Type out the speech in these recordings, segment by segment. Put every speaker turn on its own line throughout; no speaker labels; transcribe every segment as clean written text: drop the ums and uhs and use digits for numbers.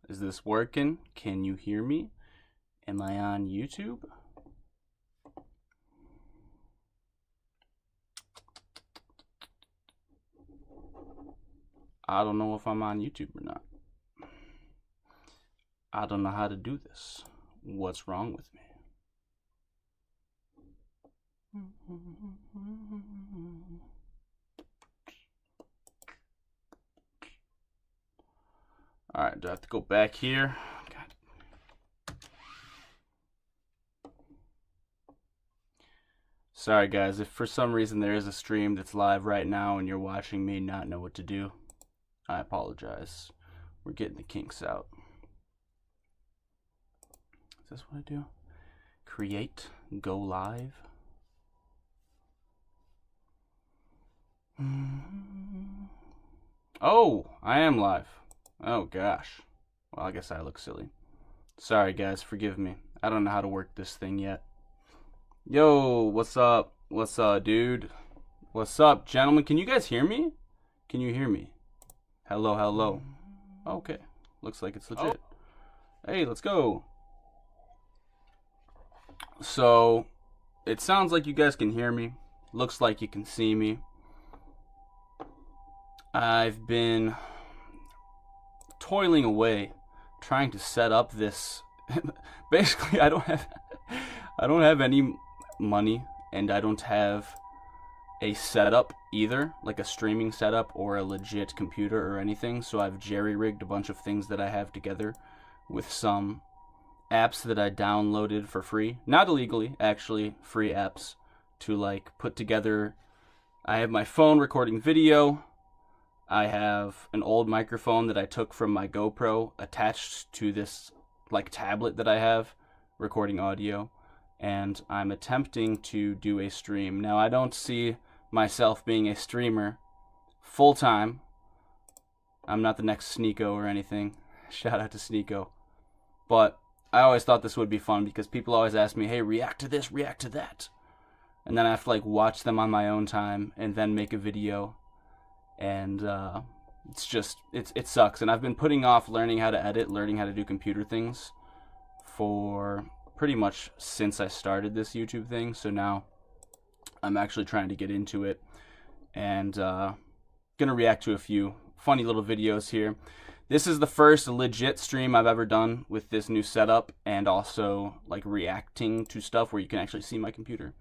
Is this working? Can you hear me? Am I on YouTube? I don't know if I'm on YouTube or not. I don't know how to do this. What's wrong with me? Alright, do I have to go back here? God. Sorry guys, if for some reason there is a stream that's live right now and you're watching me not know what to do, I apologize. We're getting the kinks out. Is this what I do? Create, go live. Oh, I am live. Oh gosh. Well, I guess I look silly. Sorry guys, forgive me. I don't know how to work this thing yet. Yo, what's up? What's up, dude? What's up, gentlemen? Can you guys hear me? Can you hear me? Hello, hello. Okay. Looks like it's legit. Oh. Hey, let's go. So, it sounds like you guys can hear me. Looks like you can see me. I've been toiling away trying to set up this. Basically, I don't have any money, and I don't have a setup either, like a streaming setup or a legit computer or anything. So I've jerry-rigged a bunch of things that I have together with some apps that I downloaded for free, not illegally, actually free apps to like put together. I have my phone recording video. I have an old microphone that I took from my GoPro attached to this like tablet that I have recording audio, and I'm attempting to do a stream. Now, I don't see myself being a streamer full time. I'm not the next Sneeko or anything. Shout out to Sneeko. But I always thought this would be fun because people always ask me, hey, react to this, react to that. And then I have to like watch them on my own time and then make a video. And it's just, it sucks. And I've been putting off learning how to edit, learning how to do computer things for pretty much since I started this YouTube thing. So now I'm actually trying to get into it and gonna react to a few funny little videos here. This is the first legit stream I've ever done with this new setup, and also like reacting to stuff where you can actually see my computer.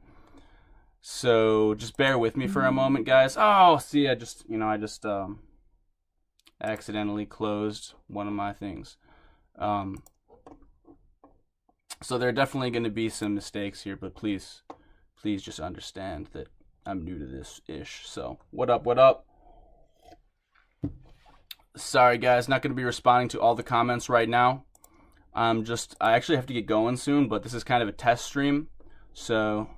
So just bear with me for a moment, guys. Oh, see, I just accidentally closed one of my things. So there are definitely going to be some mistakes here, but please just understand that I'm new to this-ish. So what up, what up? Sorry, guys, not going to be responding to all the comments right now. I actually have to get going soon, but this is kind of a test stream. So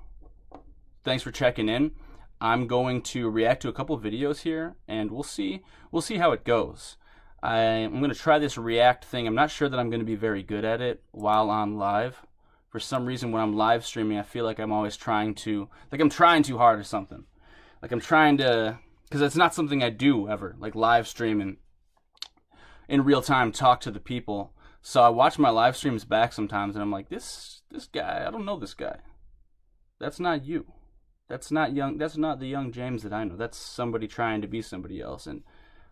thanks for checking in. I'm going to react to a couple of videos here, and we'll see how it goes. I'm going to try this react thing. I'm not sure that I'm going to be very good at it while on live. For some reason, when I'm live streaming, I feel like I'm always trying too hard or something. Like I'm trying to, because it's not something I do ever, like live stream and in real time talk to the people. So I watch my live streams back sometimes, and I'm like, this guy, I don't know this guy. That's not you. That's not the yungjamez that I know. That's somebody trying to be somebody else. And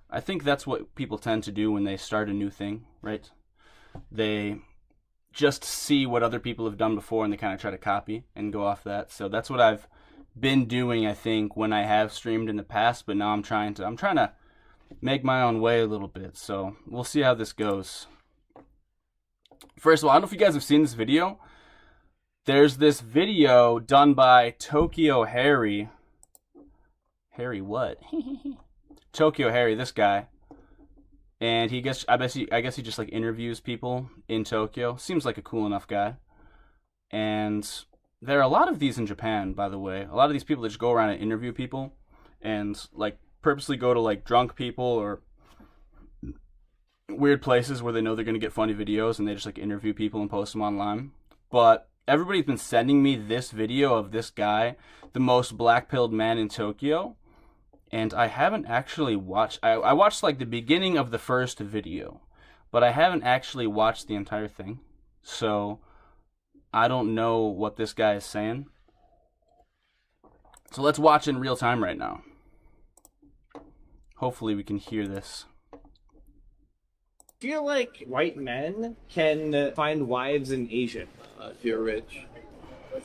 I think that's what people tend to do when they start a new thing, right? They just see what other people have done before, and they kind of try to copy and go off that. So that's what I've been doing, I think, when I have streamed in the past. But now I'm trying to make my own way a little bit. So we'll see how this goes. First of all, I don't know if you guys have seen this video. There's this video done by Tokyo Harry. Harry what? Tokyo Harry, this guy. And I guess he just like interviews people in Tokyo. Seems like a cool enough guy. And there are a lot of these in Japan, by the way. A lot of these people that just go around and interview people and like purposely go to like drunk people or weird places where they know they're going to get funny videos, and they just like interview people and post them online. But everybody's been sending me this video of this guy, the most black-pilled man in Tokyo, and I haven't actually watched. I watched like the beginning of the first video, but I haven't actually watched the entire thing, so I don't know what this guy is saying. So let's watch in real time right now. Hopefully we can hear this.
I feel like white men can find wives in Asia.
If you're rich,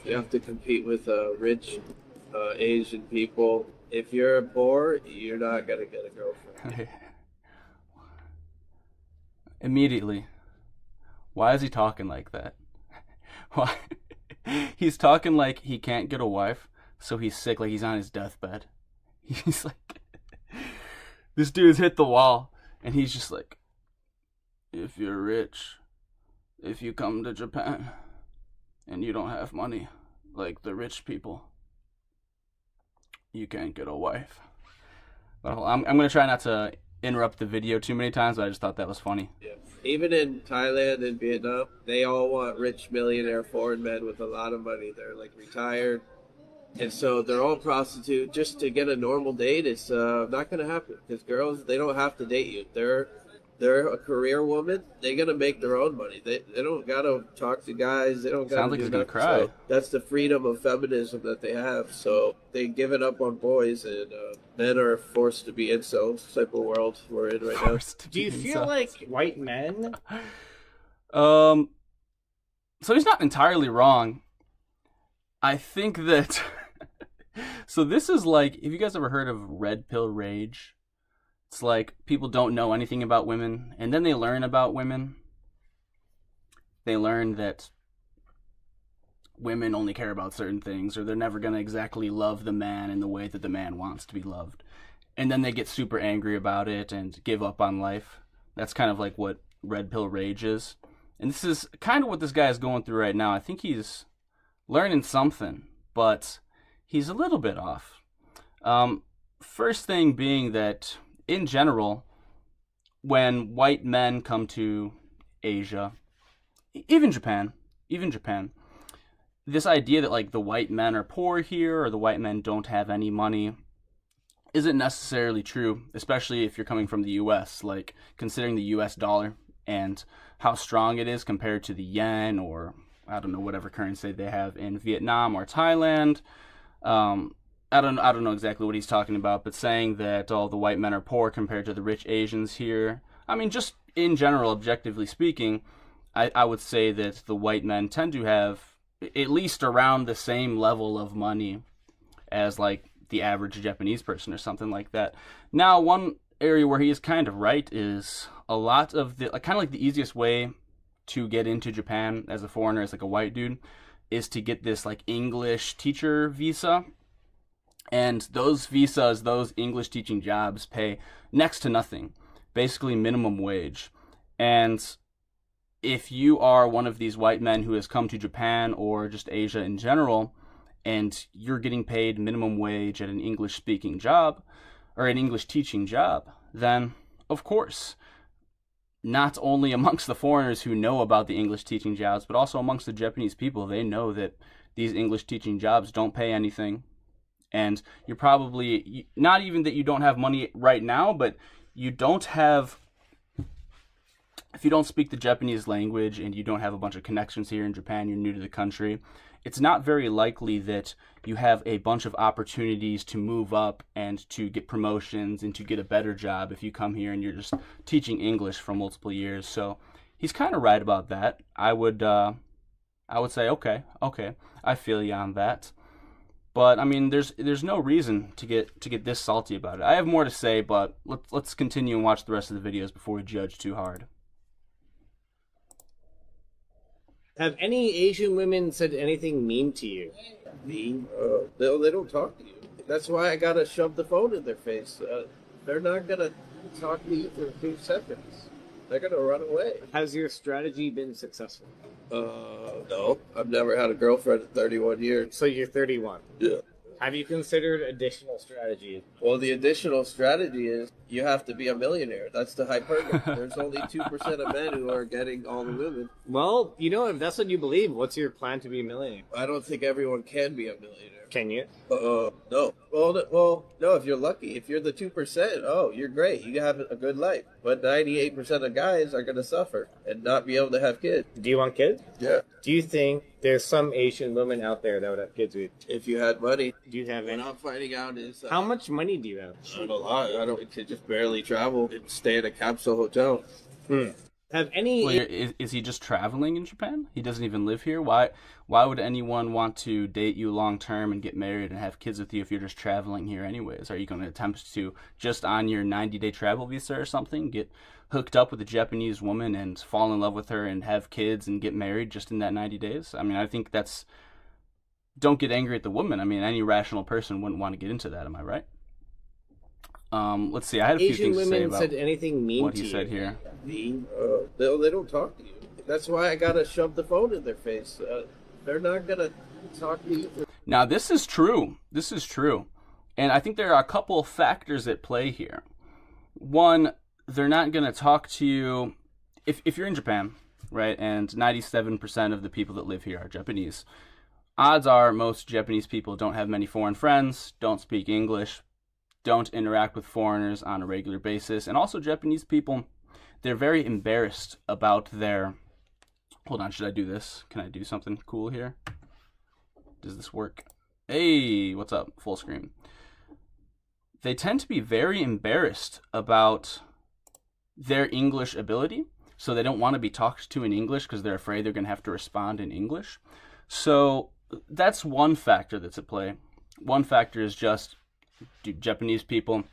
you have to compete with rich Asian people. If you're poor, you're not gonna get a girlfriend.
Immediately. Why is he talking like that? Why? He's talking like he can't get a wife, so he's sick, like he's on his deathbed. He's like, this dude's hit the wall, and he's just like, if you're rich, if you come to Japan, and you don't have money, like the rich people, you can't get a wife. But I'm going to try not to interrupt the video too many times, but I just thought that was funny.
Yeah. Even in Thailand and Vietnam, they all want rich millionaire foreign men with a lot of money. They're like retired. And so they're all prostitute. Just to get a normal date, it's not going to happen. Because girls, they don't have to date you. They're a career woman. They're going to make their own money. They don't got to talk to guys. They don't got to
Sounds like
do
he's going to
nothing.
cry.
So that's the freedom of feminism that they have. So they give it up on boys, and men are forced to be incels. Type of world we're in right now.
Do you feel like white men?
So he's not entirely wrong. I think that... So this is like, have you guys ever heard of red pill rage? It's like people don't know anything about women, and then they learn about women. They learn that women only care about certain things, or they're never going to exactly love the man in the way that the man wants to be loved. And then they get super angry about it and give up on life. That's kind of like what red pill rage is. And this is kind of what this guy is going through right now. I think he's learning something, but he's a little bit off. First thing being that, in general, when white men come to Asia, even Japan, this idea that like the white men are poor here or the white men don't have any money isn't necessarily true, especially if you're coming from the US, like considering the US dollar and how strong it is compared to the yen or I don't know whatever currency they have in Vietnam or Thailand. I don't know exactly what he's talking about, but saying that all the white men are poor compared to the rich Asians here. I mean, just in general, objectively speaking, I would say that the white men tend to have at least around the same level of money as like the average Japanese person or something like that. Now, one area where he is kind of right is a lot of the, kind of like the easiest way to get into Japan as a foreigner, as like a white dude, is to get this like English teacher visa. And those visas, those English teaching jobs pay next to nothing, basically minimum wage. And if you are one of these white men who has come to Japan or just Asia in general, and you're getting paid minimum wage at an English speaking job or an English teaching job, then of course, not only amongst the foreigners who know about the English teaching jobs, but also amongst the Japanese people, they know that these English teaching jobs don't pay anything. And you're probably, not even that you don't have money right now, but you don't have, if you don't speak the Japanese language and you don't have a bunch of connections here in Japan, you're new to the country, it's not very likely that you have a bunch of opportunities to move up and to get promotions and to get a better job if you come here and you're just teaching English for multiple years. So he's kind of right about that. I would say, okay, I feel you on that. But I mean, there's no reason to get this salty about it. I have more to say, but let's continue and watch the rest of the videos before we judge too hard.
Have any Asian women said anything mean to you?
Mean? They don't talk to you. That's why I gotta shove the phone in their face. They're not gonna talk to you for 2 seconds. They're gonna run away.
Has your strategy been successful?
No. I've never had a girlfriend in 31 years.
So you're 31.
Yeah.
Have you considered additional strategies?
Well, the additional strategy is you have to be a millionaire. That's the hyperbole. There's only 2% of men who are getting all the women.
Well, if that's what you believe, what's your plan to be a millionaire?
I don't think everyone can be a millionaire.
Can you?
No. No. If you're lucky, if you're the 2%, oh, you're great. You have a good life. But 98% of guys are gonna suffer and not be able to have kids.
Do you want kids?
Yeah.
Do you think there's some Asian women out there that would have kids with?
If you had money,
Do you have
what
any?
I'm finding out is
How much money do you have?
not a lot. I don't to just barely travel and stay in a capsule hotel.
Have any?
Well, is he just traveling in Japan? He doesn't even live here. Why would anyone want to date you long term and get married and have kids with you if you're just traveling here anyways? Are you going to attempt to, just on your 90-day travel visa or something, get hooked up with a Japanese woman and fall in love with her and have kids and get married just in that 90 days? I mean, I think that's... Don't get angry at the woman. I mean, any rational person wouldn't want to get into that. Am I right? Let's see. I had a few
Asian
things to say
women
about
said anything mean
what
to
he
you?
said here.
They don't talk to you. That's why I gotta shove the phone in their face. They're not gonna talk to you.
Now, this is true. This is true. And I think there are a couple of factors at play here. One, they're not going to talk to you if you're in Japan, right? And 97% of the people that live here are Japanese. Odds are most Japanese people don't have many foreign friends, don't speak English, don't interact with foreigners on a regular basis. And also Japanese people, they're very embarrassed about their... Hold on, should I do this? Can I do something cool here? Does this work? Hey, what's up? Full screen. They tend to be very embarrassed about their English ability, so they don't want to be talked to in English because they're afraid they're going to have to respond in English. So that's one factor that's at play. One factor is just Japanese people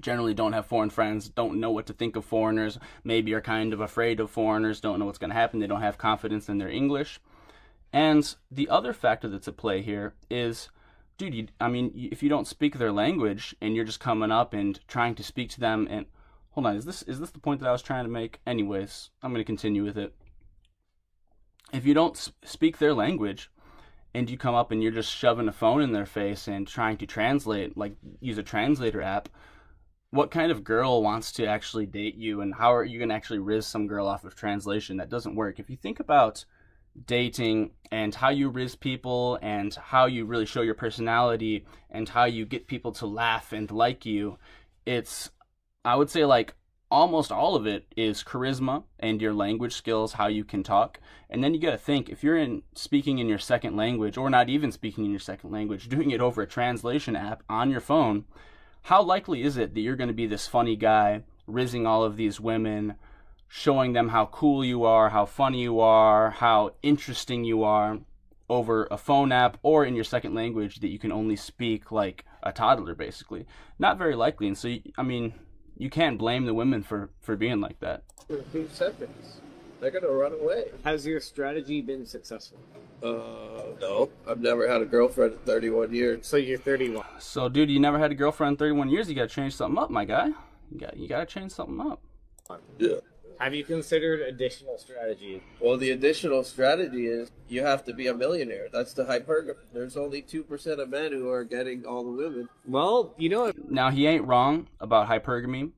generally don't have foreign friends, don't know what to think of foreigners, maybe are kind of afraid of foreigners, don't know what's going to happen, they don't have confidence in their English. And the other factor that's at play here is, dude, if you don't speak their language and you're just coming up and trying to speak to them and... Hold on, is this the point that I was trying to make? Anyways, I'm going to continue with it. If you don't speak their language and you come up and you're just shoving a phone in their face and trying to translate, like use a translator app, what kind of girl wants to actually date you, and how are you going to actually riz some girl off of translation? That doesn't work. If you think about dating and how you riz people and how you really show your personality and how you get people to laugh and like you, it's, I would say, like, almost all of it is charisma and your language skills, how you can talk. And then you got to think, if you're speaking in your second language, or not even speaking in your second language, doing it over a translation app on your phone, how likely is it that you're going to be this funny guy rizzing all of these women, showing them how cool you are, how funny you are, how interesting you are over a phone app or in your second language that you can only speak like a toddler, basically? Not very likely. And so, you can't blame the women for being like that.
For a few seconds, they're gonna run away.
Has your strategy been successful?
No. I've never had a girlfriend in 31 years.
So you're 31.
So, dude, you never had a girlfriend in 31 years. You got to change something up, my guy. You got to change something up.
Yeah.
Have you considered additional strategies?
Well, the additional strategy is you have to be a millionaire. That's the hypergamy. There's only 2% of men who are getting all the women.
Well,
Now, he ain't wrong about hypergamy.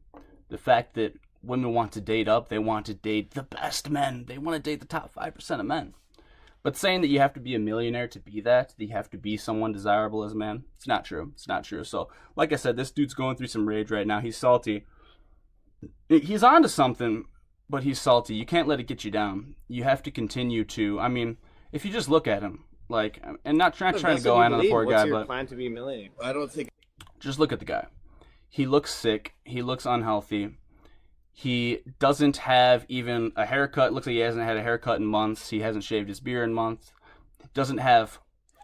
The fact that women want to date up, they want to date the best men. They want to date the top 5% of men. But saying that you have to be a millionaire to be that you have to be someone desirable as a man, it's not true. It's not true. So, like I said, this dude's going through some rage right now. He's salty. He's onto something, but he's salty. You can't let it get you down. You have to continue to, if you just look at him, like, and not trying to go on the poor guy,
What's your
but
plan to be a millionaire?
I don't think...
Just look at the guy. He looks sick. He looks unhealthy. He doesn't have even a haircut. Looks like he hasn't had a haircut in months. He hasn't shaved his beard in months. Doesn't have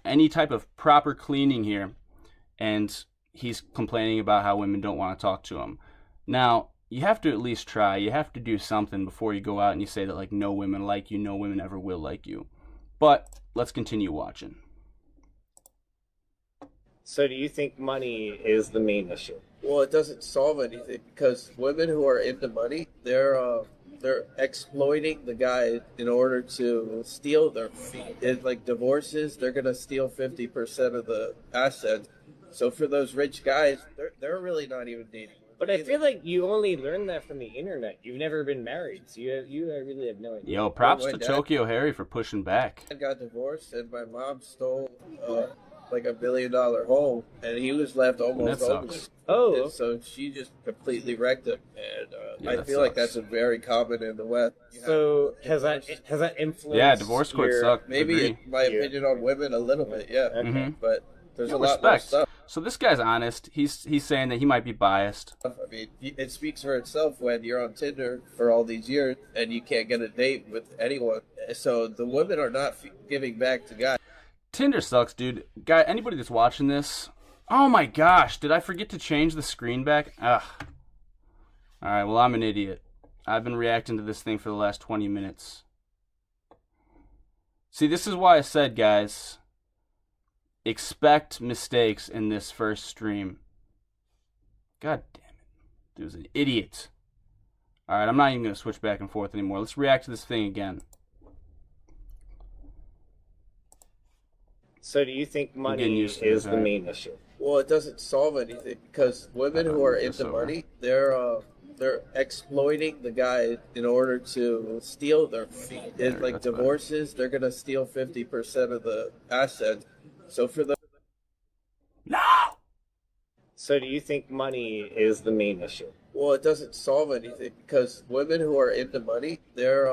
any type of proper cleaning here. And he's complaining about how women don't want to talk to him. Now, you have to at least try. You have to do something before you go out and you say that, like, no women like you, no women ever will like you. But let's continue watching.
So do you think money is the main issue?
Well, it doesn't solve anything because women who are into money, they're exploiting the guy in order to steal their fee. In like divorces, they're gonna steal 50% of the assets. So for those rich guys, they're really not even dating.
But I feel like you only learned that from the internet. You've never been married, so you really have no idea.
Yo, props
my
to
dad-
Tokyo Harry for pushing back.
I got divorced and my mom stole like $1 billion hole, and he was left
That
almost
sucks.
homeless.
Oh,
And so she just completely wrecked him, and
Yeah,
I
that
feel like
sucks.
that's a very common in the West.
so has that influenced?
Yeah, divorce courts
your...
suck.
Maybe
Agree.
in my opinion on women a little bit, yeah.
Okay.
Mhm.
But there's
Yeah,
a lot more
respect.
stuff.
So this guy's honest. He's saying that he might be biased.
I mean, it speaks for itself when you're on Tinder for all these years and you can't get a date with anyone. So the women are not giving back to guys.
Tinder sucks, dude. Guy, anybody that's watching this, oh my gosh, did I forget to change the screen back? Ugh. All right, well, I'm an idiot. I've been reacting to this thing for the last 20 minutes. See, this is why I said, guys, expect mistakes in this first stream. God damn it. Dude's an idiot. All right, I'm not even going to switch back and forth anymore. Let's react to this thing again.
So do you think
getting
money
used to
is
this,
the
right?
main issue?
Well, it doesn't solve anything because women who are
This
into
over.
money, they're exploiting the guy in order to steal their fee. In like
That's better.
divorces, they're gonna steal 50% of the assets. So for the
No!
So do you think money is the main issue?
well, it doesn't solve anything because women who are into money, they're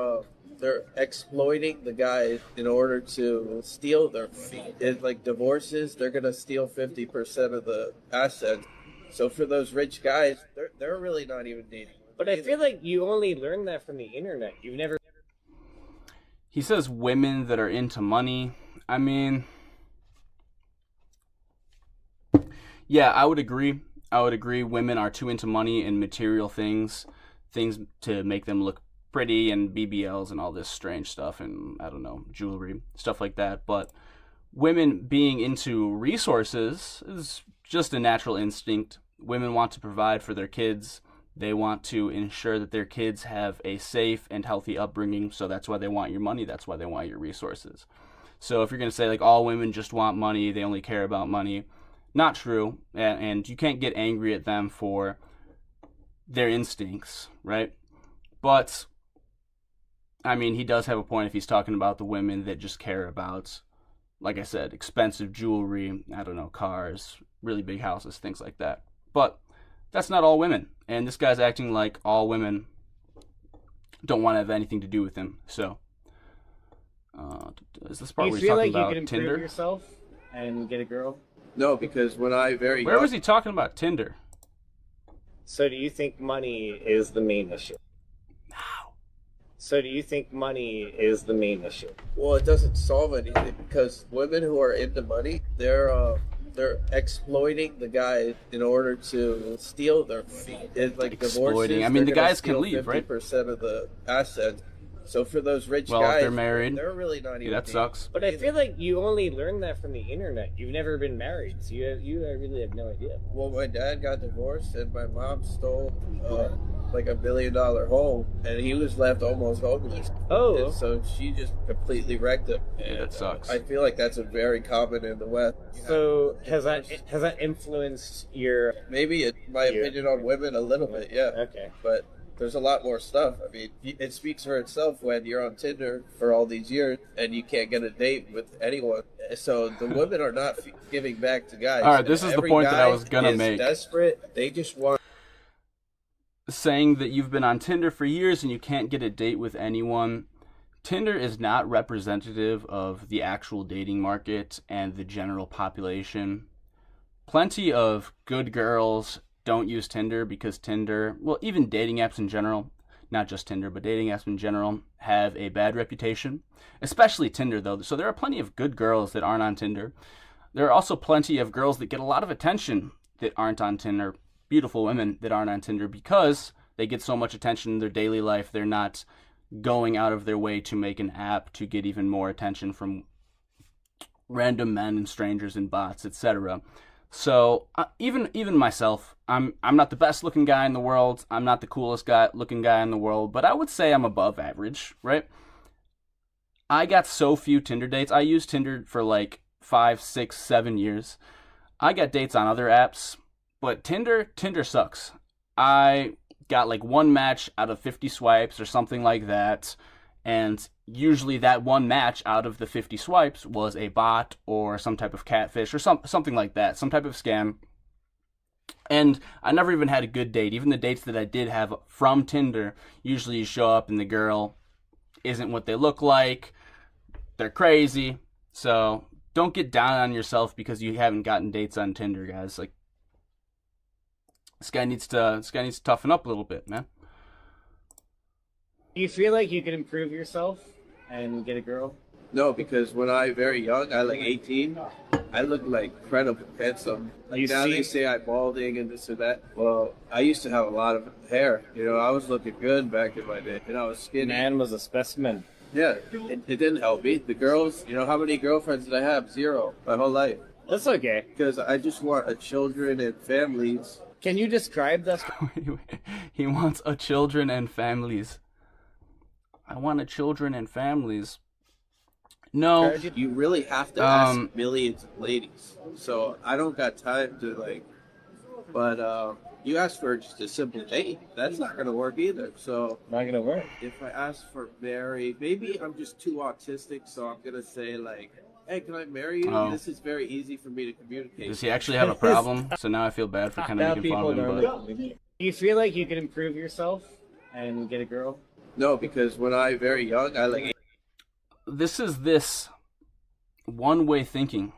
exploiting the guy in order to steal their fee. In like divorces, they're gonna steal 50% of the assets. So for those rich guys, they're really not even dating.
But I feel like you only learned that from the internet. You've never...
He says women that are into money. I mean, yeah, I would agree. Women are too into money and material things to make them look pretty, and BBLs and all this strange stuff, and I don't know, jewelry, stuff like that. But women being into resources is just a natural instinct. Women want to provide for their kids. They want to ensure that their kids have a safe and healthy upbringing, so that's why they want your money, that's why they want your resources. So if you're going to say, like, all women just want money, they only care about money, not true, and you can't get angry at them for their instincts, right? But, I mean, he does have a point if he's talking about the women that just care about, like I said, expensive jewelry, I don't know, cars, really big houses, things like that. But that's not all women. And this guy's acting like all women don't want to have anything to do with him. So, is this part
You
where he's
feel
talking
like you
about
can improve
Tinder?
yourself and get a girl?
No, because when I very
Where
young,
was he talking about Tinder?
So do you think money is the main issue?
No.
So do you think money is the main issue?
well, it doesn't solve anything because women who are into money, they're exploiting the guy in order to steal their fee. In like
Exploiting.
divorces,
I mean,
they're
the
gonna
guys can
steal
leave, right?
50% of the assets. So for those rich
Well,
guys,
if they're married,
they're really not even.
yeah, that
dating.
sucks.
But I feel like you only learned that from the internet. You've never been married, so you really have no idea.
Well, my dad got divorced, and my mom stole like $1 billion home, and he was left almost homeless.
Oh,
And so she just completely wrecked him.
Yeah,
And,
that sucks.
I feel like that's a very common in the West.
so has that influenced your...
Maybe in my
Yeah.
opinion on women a little bit, yeah.
Okay.
But there's a lot more stuff. I mean, it speaks for itself when you're on Tinder for all these years and you can't get a date with anyone. So the women are not giving back to guys.
All right, this is the
Every
point that I
guy
was gonna
is
make.
Desperate. They just want.
Saying that you've been on Tinder for years and you can't get a date with anyone. Tinder is not representative of the actual dating market and the general population. Plenty of good girls don't use Tinder because Tinder, well, even dating apps in general, not just Tinder, but dating apps in general, have a bad reputation, especially Tinder, though. So there are plenty of good girls that aren't on Tinder. There are also plenty of girls that get a lot of attention that aren't on Tinder, beautiful women that aren't on Tinder because they get so much attention in their daily life. They're not going out of their way to make an app to get even more attention from random men and strangers and bots, etc. So even myself, I'm not the best looking guy in the world. I'm not the coolest looking guy in the world, but I would say I'm above average, right? I got so few Tinder dates. I used Tinder for like 5, 6, 7 years. I got dates on other apps, but Tinder sucks. I got like one match out of 50 swipes or something like that, And usually that one match out of the 50 swipes was a bot or some type of catfish or something like that, some type of scam. And I never even had a good date. Even the dates that I did have from Tinder, usually you show up and the girl isn't what they look like. They're crazy. So don't get down on yourself because you haven't gotten dates on Tinder, guys. Like, this guy needs to toughen up a little bit, man.
Do you feel like you can improve yourself and get a girl?
No, because when I very young, I like 18, I looked like incredible handsome.
You
Now
see-
they say I'm balding and this or that. Well, I used to have a lot of hair. You know, I was looking good back in my day, and I was skinny.
Man was a specimen.
Yeah, it didn't help me. The girls, you know, how many girlfriends did I have? 0 my whole life.
That's okay.
Because I just want a children and families.
Can you describe this?
He wants a children and families. I want a children and families. No.
You really have to ask millions of ladies. So I don't got time to like, but you ask for just a simple date. That's not going to work either. So
Not gonna work.
if I ask for marry, maybe I'm just too autistic. So I'm going to say like, hey, can I marry you?
Oh.
This is very easy for me to communicate.
Does he actually have a problem? So now I feel bad for kind of making fun of him. But
Do you feel like you can improve yourself and get a girl?
No, because when I very young, I like.
this is this one-way thinking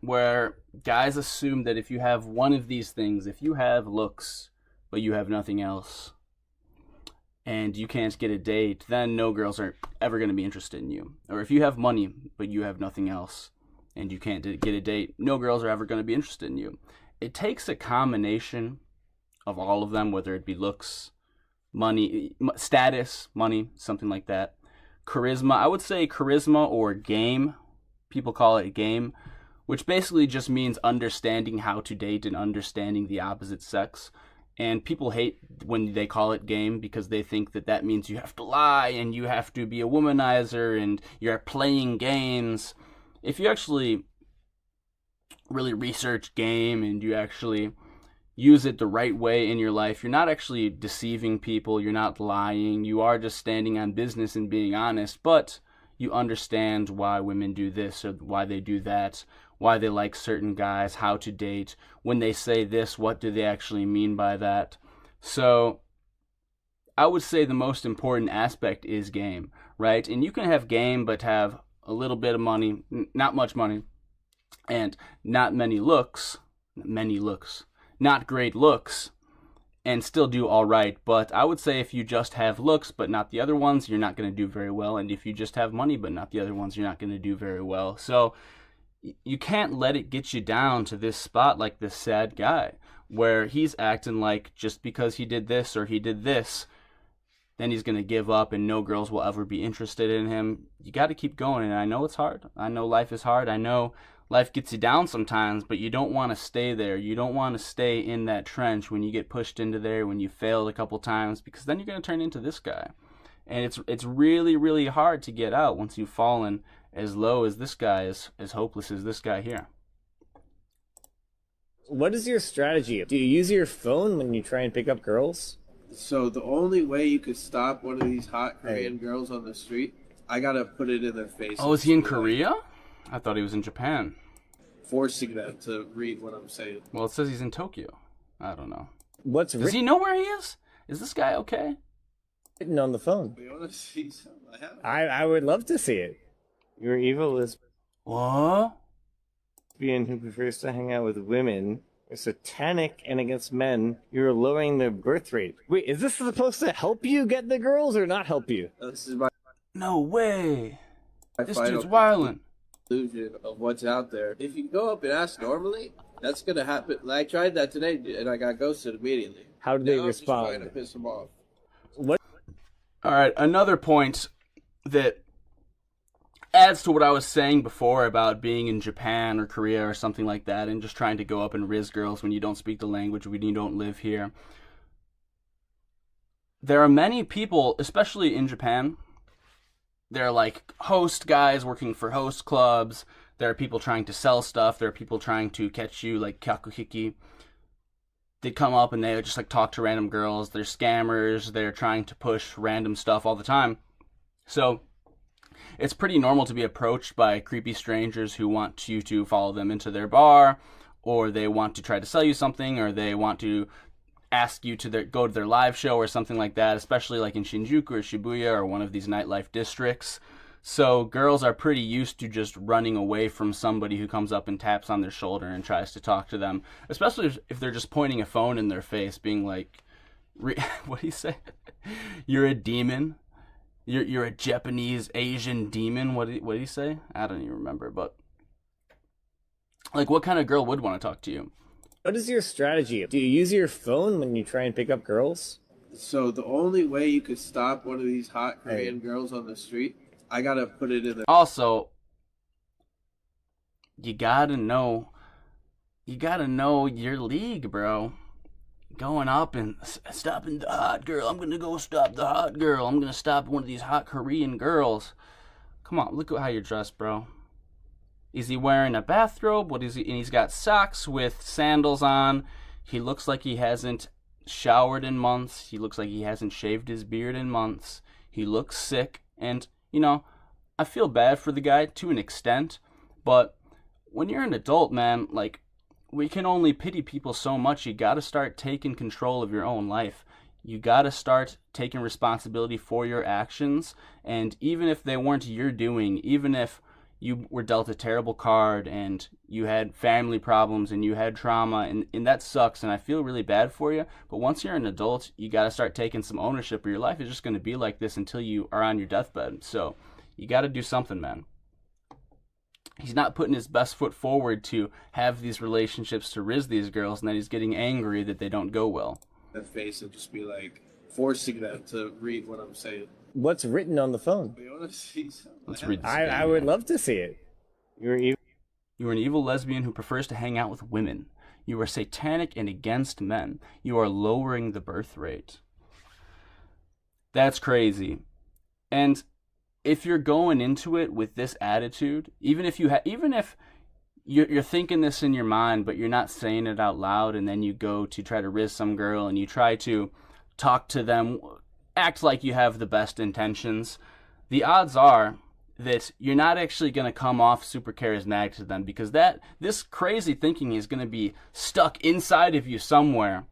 where guys assume that if you have one of these things, if you have looks but you have nothing else and you can't get a date, then no girls are ever going to be interested in you. Or if you have money but you have nothing else and you can't get a date, no girls are ever going to be interested in you. It takes a combination of all of them, whether it be looks, money, status, money, something like that. Charisma, I would say charisma or game. People call it game, which basically just means understanding how to date and understanding the opposite sex. And people hate when they call it game because they think that that means you have to lie and you have to be a womanizer and you're playing games. If you actually really research game and you actually use it the right way in your life, you're not actually deceiving people, you're not lying, you are just standing on business and being honest, but you understand why women do this or why they do that, why they like certain guys, how to date. When they say this, what do they actually mean by that? So I would say the most important aspect is game, right? And you can have game but have a little bit of money, not much money, and not many looks, not great looks, and still do all right. But I would say if you just have looks but not the other ones, you're not going to do very well. And if you just have money but not the other ones, you're not going to do very well. So you can't let it get you down to this spot like this sad guy where he's acting like just because he did this or he did this, then he's going to give up and no girls will ever be interested in him. You got to keep going. And I know it's hard. I know life is hard. I know life gets you down sometimes, but you don't want to stay there. You don't want to stay in that trench when you get pushed into there, when you failed a couple times, because then you're going to turn into this guy. And it's really, really hard to get out once you've fallen as low as this guy, as hopeless as this guy here.
What is your strategy? Do you use your phone when you try and pick up girls?
So the only way you could stop one of these hot Korean girls on the street, I gotta put it in their face.
Oh, is he in Korea? I thought he was in Japan.
Forcing them to read what I'm saying.
Well, it says he's in Tokyo. I don't know.
What's
Does he know where he is? Is this guy okay?
written on the phone?
You want to see some? I have.
I would love to see it. You're evil
What?
lesbian who prefers to hang out with women. You're satanic and against men. You're lowering the birth rate. Wait, is this supposed to help you get the girls or not help you?
This is my
No way. This
final
dude's wildin'.
conclusion of what's out there. If you go up and ask normally, that's gonna happen. I tried that today and I got ghosted immediately.
How did they
Now I'm just trying to
respond?
piss them off.
All right, another point that adds to what I was saying before about being in Japan or Korea or something like that and just trying to go up and riz girls when you don't speak the language, when you don't live here. There are many people, especially in Japan, there are like host guys working for host clubs. There are people trying to sell stuff. There are people trying to catch you, like kyakuhiki. They come up and they just like talk to random girls. They're scammers. They're trying to push random stuff all the time. So it's pretty normal to be approached by creepy strangers who want you to follow them into their bar, or they want to try to sell you something, or they want to ask you to go to their live show or something like that, especially like in Shinjuku or Shibuya or one of these nightlife districts. So girls are pretty used to just running away from somebody who comes up and taps on their shoulder and tries to talk to them, especially if they're just pointing a phone in their face, being like, what do you say? You're a demon? You're a Japanese Asian demon? What do you say? I don't even remember, but like, what kind of girl would want to talk to you?
What is your strategy? Do you use your phone when you try and pick up girls?
So the only way you could stop one of these hot Korean girls on the street, I gotta put it in the...
Also, you gotta know your league, bro. Going up and stopping the hot girl. I'm gonna go stop the hot girl. I'm gonna stop one of these hot Korean girls. Come on, look at how you're dressed, bro. Is he wearing a bathrobe? What is he? And he's got socks with sandals on. He looks like he hasn't showered in months. He looks like he hasn't shaved his beard in months. He looks sick. And, you know, I feel bad for the guy to an extent. But when you're an adult, man, like, we can only pity people so much. You got to start taking control of your own life. You got to start taking responsibility for your actions. And even if they weren't your doing, even if you were dealt a terrible card and you had family problems and you had trauma, and that sucks, and I feel really bad for you. But once you're an adult, you got to start taking some ownership, or your life is just going to be like this until you are on your deathbed. So you got to do something, man. He's not putting his best foot forward to have these relationships to riz these girls, and then he's getting angry that they don't go well.
That face and just be like forcing them to read what I'm saying.
What's written on the phone?
You want to see something?
Let's read this.
I would love to see it. You're evil.
You are an evil lesbian who prefers to hang out with women. You are satanic and against men. You are lowering the birth rate. That's crazy. And if you're going into it with this attitude, even if you're thinking this in your mind, but you're not saying it out loud, and then you go to try to riz some girl and you try to talk to them, act like you have the best intentions, the odds are that you're not actually going to come off super charismatic to them, because this crazy thinking is going to be stuck inside of you somewhere.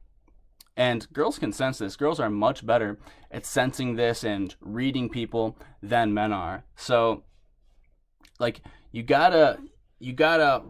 And girls can sense this. Girls are much better at sensing this and reading people than men are. So, like, you gotta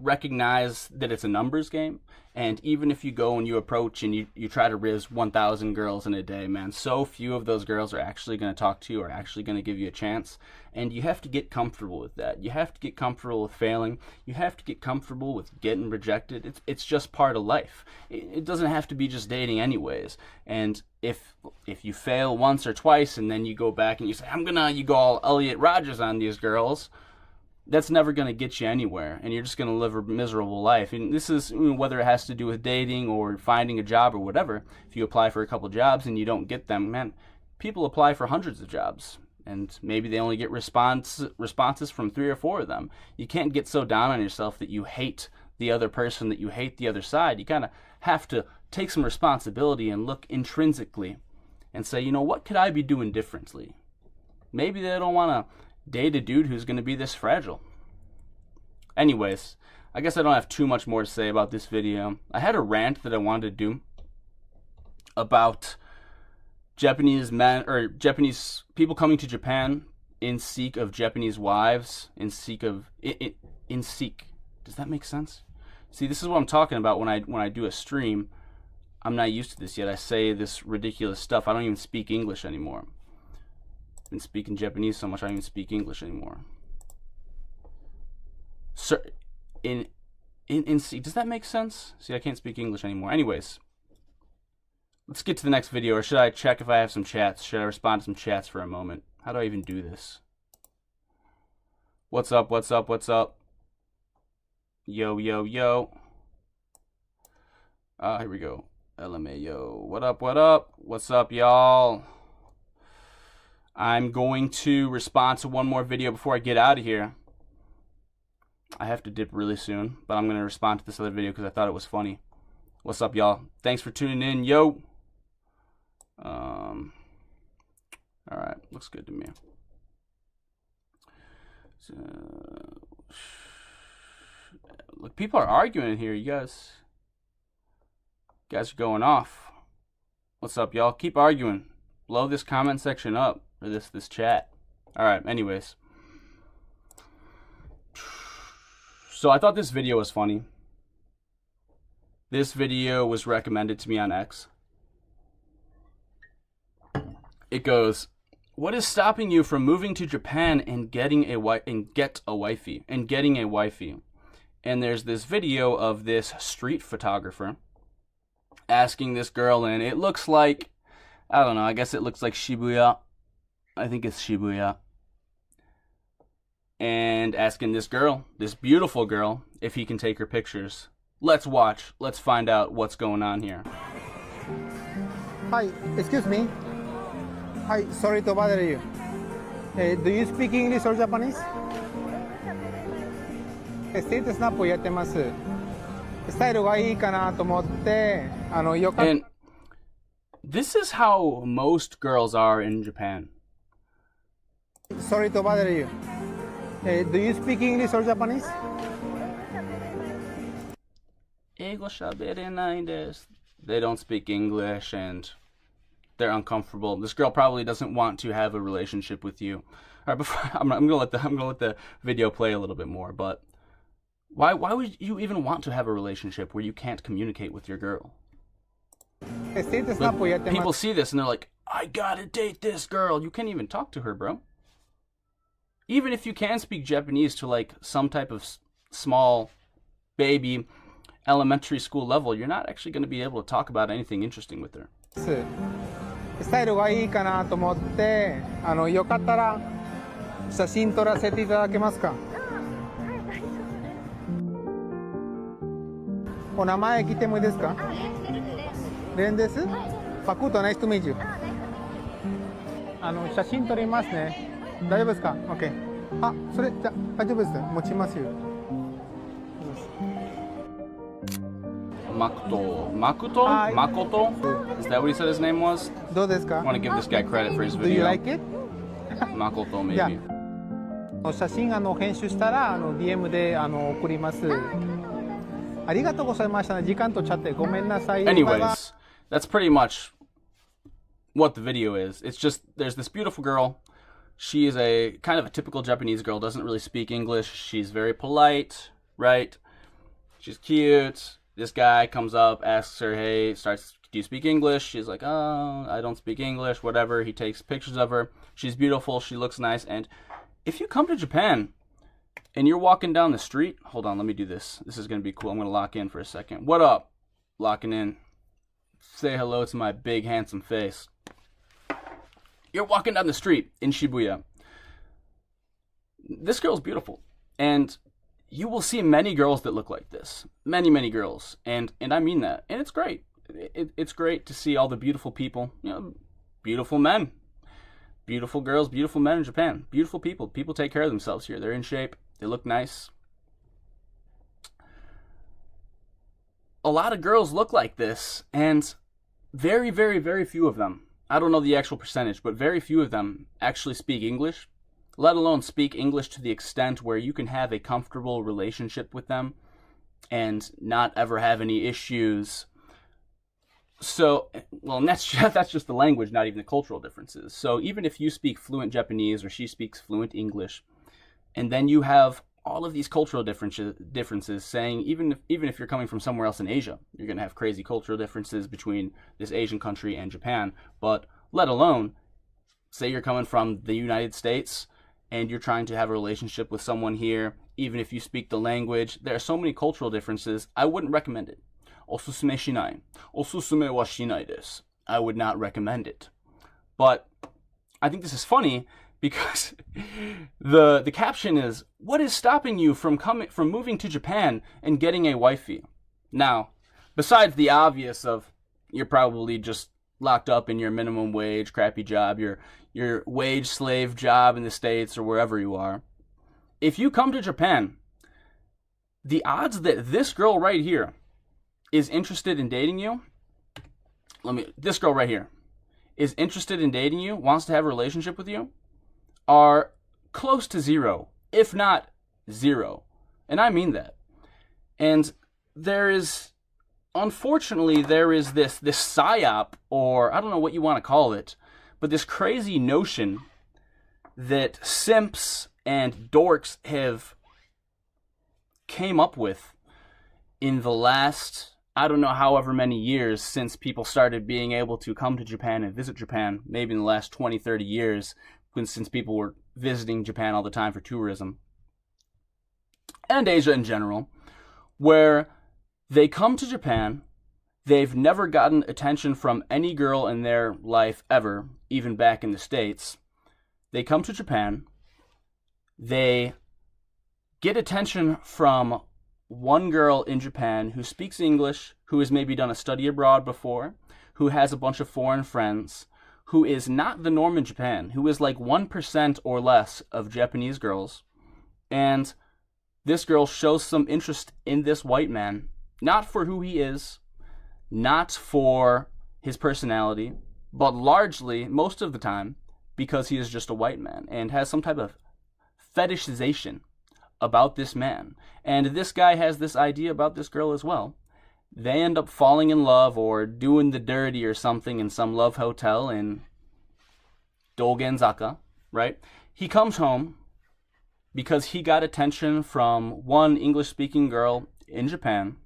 recognize that it's a numbers game. And even if you go and you approach and you try to riz 1,000 girls in a day, man, so few of those girls are actually going to talk to you, or actually going to give you a chance. And you have to get comfortable with that. You have to get comfortable with failing. You have to get comfortable with getting rejected. It's just part of life. It doesn't have to be just dating anyways. And if you fail once or twice and then you go back and you say, you go all Elliot Rodgers on these girls, that's never going to get you anywhere, and you're just going to live a miserable life. And this is, whether it has to do with dating or finding a job or whatever. If you apply for a couple jobs and you don't get them, man, people apply for hundreds of jobs, and maybe they only get responses from 3 or 4 of them. You can't get so down on yourself that you hate the other person, that you hate the other side. You kind of have to take some responsibility and look intrinsically and say, what could I be doing differently? Maybe they don't want to date a dude who's going to be this fragile. Anyways, I guess I don't have too much more to say about this video. I had a rant that I wanted to do about Japanese men, or Japanese people coming to Japan in seek of Japanese wives, in seek. Does that make sense? See, this is what I'm talking about when I do a stream. I'm not used to this yet. I say this ridiculous stuff. I don't even speak English anymore. Been speaking Japanese so much I don't even speak English anymore. So, does that make sense? See, I can't speak English anymore. Anyways, let's get to the next video. Or should I check if I have some chats? Should I respond to some chats for a moment? How do I even do this? What's up? What's up? What's up? Yo, yo, yo. Here we go. LMAO. What up? What up? What's up, y'all? I'm going to respond to one more video before I get out of here. I have to dip really soon, but I'm going to respond to this other video because I thought it was funny. What's up, y'all? Thanks for tuning in, yo. Alright, looks good to me. Look, people are arguing in here. You guys are going off. What's up, y'all? Keep arguing. Blow this comment section up, or this chat. All right. Anyways, so I thought this video was funny. This video was recommended to me on X. It goes, "What is stopping you from moving to Japan and getting a wifey?" And there's this video of this street photographer asking this girl, and it looks like, I don't know, I guess it looks like Shibuya. I think it's Shibuya. And asking this girl, this beautiful girl, if he can take her pictures. Let's watch. Let's find out what's going on here.
Hi, excuse me. Hi, sorry to bother you. Do you speak English or Japanese? ステータスナップをやってます。スタイルがいいかなと思って、よかった。
And this is how most girls are in Japan.
Sorry to bother you. Do you speak English or Japanese?
英語喋れないです. They don't speak English and they're uncomfortable. This girl probably doesn't want to have a relationship with you. All right, I'm gonna let the video play a little bit more. But why would you even want to have a relationship where you can't communicate with your girl? Like, people see this and they're like, I gotta date this girl. You can't even talk to her, bro. Even if you can speak Japanese to like some type of small baby elementary school level, you're not actually going to be able to talk about anything interesting with her.
スタイルがいいかなと思って、よかったら写真撮らせていただけますか？お名前聞いてもいいですか？レンです。パクッとナイストゥミーチュー。写真撮りますね。大丈夫ですか？ OK。あ、それじゃ大丈夫です。持ちますよ。
Makoto? Is that what he said his name was?
どうですか？
I want to give this guy credit for his
Do you
video.
like it?
Makoto, maybe.
Yeah. 写真編集したらDM で送ります。ありがとうございました。時間とちゃってごめんなさい。
Anyways, that's pretty much what the video is. It's just, there's this beautiful girl. She is a kind of a typical Japanese girl, doesn't really speak English. She's very polite, right? She's cute. This guy comes up, asks her, hey, do you speak English? She's like, oh, I don't speak English, whatever. He takes pictures of her. She's beautiful. She looks nice. And if you come to Japan and you're walking down the street, hold on, let me do this. This is going to be cool. I'm going to lock in for a second. What up? Locking in. Say hello to my big, handsome face. You're walking down the street in Shibuya. This girl's beautiful. And you will see many girls that look like this. Many, many girls. And I mean that. And it's great. It's great to see all the beautiful people. You know, beautiful men. Beautiful girls, beautiful men in Japan. Beautiful people. People take care of themselves here. They're in shape. They look nice. A lot of girls look like this. And very, very, very few of them, I don't know the actual percentage, but very few of them actually speak English. Let alone speak English to the extent where you can have a comfortable relationship with them and not ever have any issues. So, well, and that's just the language, not even the cultural differences. So even if you speak fluent Japanese or she speaks fluent English, and then you have all of these cultural differences saying, even if you're coming from somewhere else in Asia, you're going to have crazy cultural differences between this Asian country and Japan. But let alone, say you're coming from the United States, and you're trying to have a relationship with someone here, even if you speak the language, there are so many cultural differences, I wouldn't recommend it. Osusume shinai. Osusume wa shinai desu. I would not recommend it. But I think this is funny because the caption is, what is stopping you from moving to Japan and getting a wifey? Now, besides the obvious of you're probably just locked up in your minimum wage, crappy job, your wage slave job in the States or wherever you are. If you come to Japan, the odds that this girl right here is interested in dating you, this girl right here is interested in dating you, wants to have a relationship with you, are close to zero. if not zero. And I mean that. And unfortunately, there is this psyop, or I don't know what you want to call it, but this crazy notion that simps and dorks have came up with in the last, I don't know, however many years since people started being able to come to Japan and visit Japan, maybe in the last 20, 30 years, since people were visiting Japan all the time for tourism, and Asia in general, where they come to Japan, they've never gotten attention from any girl in their life ever, even back in the States. They come to Japan, they get attention from one girl in Japan who speaks English, who has maybe done a study abroad before, who has a bunch of foreign friends, who is not the norm in Japan, who is like 1% or less of Japanese girls. And this girl shows some interest in this white man, not for who he is, not for his personality, but largely, most of the time, because he is just a white man and has some type of fetishization about this man. And this guy has this idea about this girl as well. They end up falling in love or doing the dirty or something in some love hotel in Dogenzaka, right? He comes home because he got attention from one English-speaking girl in Japan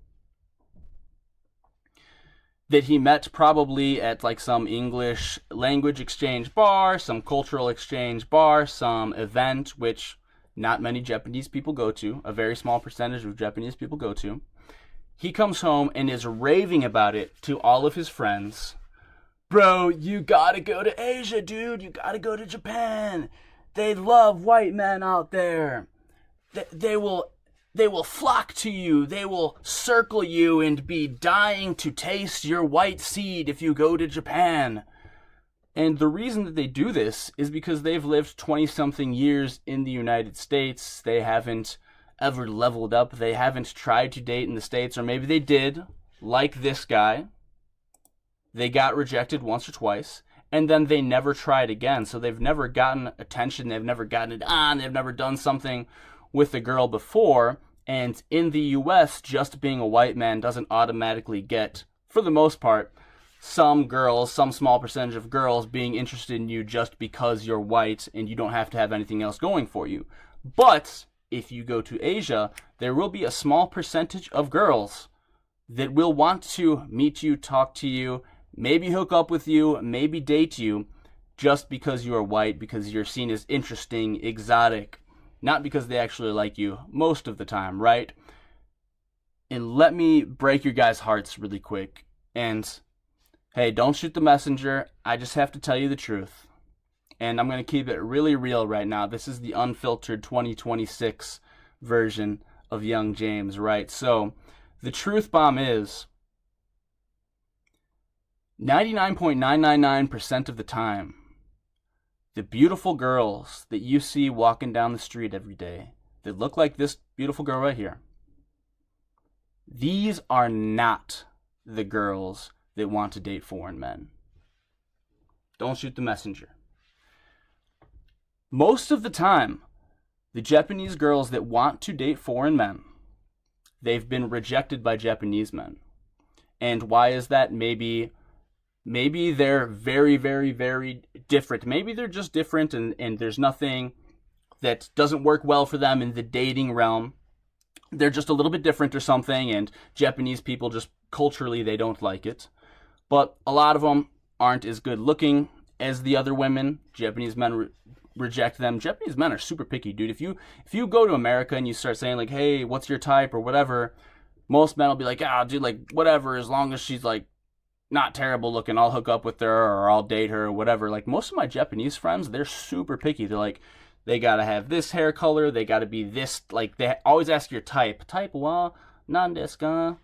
that he met probably at like some English language exchange bar, some cultural exchange bar, some event which not many Japanese people go to, a very small percentage of Japanese people go to. He comes home and is raving about it to all of his friends. Bro, you gotta go to Asia, dude. You gotta go to Japan. They love white men out there. They will flock to you. They will circle you and be dying to taste your white seed if you go to Japan. And the reason that they do this is because they've lived 20-something years in the United States. They haven't ever leveled up. They haven't tried to date in the States, or maybe they did, like this guy. They got rejected once or twice, and then they never tried again. So they've never gotten attention. They've never gotten it on. They've never done something with a girl before. And in the U.S., just being a white man doesn't automatically get, for the most part, some girls, some small percentage of girls being interested in you just because you're white and you don't have to have anything else going for you. But if you go to Asia, there will be a small percentage of girls that will want to meet you, talk to you, maybe hook up with you, maybe date you, just because you are white, because you're seen as interesting, exotic, not because they actually like you most of the time, right? And let me break your guys' hearts really quick. And hey, don't shoot the messenger. I just have to tell you the truth. And I'm going to keep it really real right now. This is the unfiltered 2026 version of Young James, right? So the truth bomb is 99.999% of the time, the beautiful girls that you see walking down the street every day that look like this beautiful girl right here, these are not the girls that want to date foreign men. Don't shoot the messenger. Most of the time, the Japanese girls that want to date foreign men, they've been rejected by Japanese men. And why is that? Maybe they're very, very, very different. Maybe they're just different and there's nothing that doesn't work well for them in the dating realm. They're just a little bit different or something, and Japanese people just culturally, they don't like it. But a lot of them aren't as good looking as the other women. Japanese men reject them. Japanese men are super picky, dude. If you go to America and you start saying like, hey, what's your type or whatever, most men will be like, dude, like whatever, as long as she's like not terrible looking, I'll hook up with her or I'll date her or whatever. Like most of my Japanese friends, they're super picky. They're like, they gotta have this hair color, they gotta be this, like they always ask your type. Type wa nan desu ka?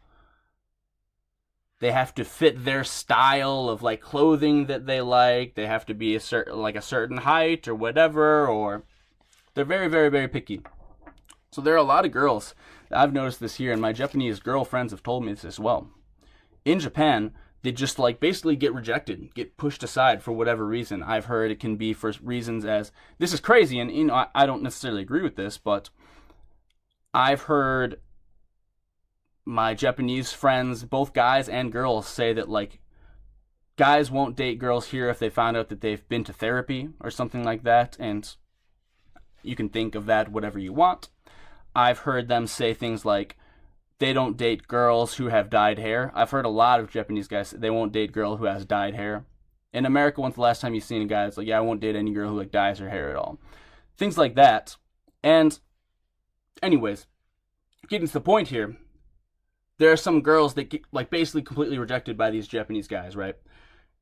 They have to fit their style of like clothing that they like. They have to be a certain height or whatever, or they're very, very, very picky. So there are a lot of girls. I've noticed this here, and my Japanese girlfriends have told me this as well. In Japan, they just like basically get rejected, get pushed aside for whatever reason. I've heard it can be for reasons as, this is crazy, and you know, I don't necessarily agree with this, but I've heard my Japanese friends, both guys and girls, say that like guys won't date girls here if they found out that they've been to therapy or something like that, and you can think of that whatever you want. I've heard them say things like they don't date girls who have dyed hair. I've heard a lot of Japanese guys say they won't date a girl who has dyed hair. In America, when's the last time you've seen a guy that's like, yeah, I won't date any girl who like dyes her hair at all. Things like that. And anyways, getting to the point here, there are some girls that get like basically completely rejected by these Japanese guys, right?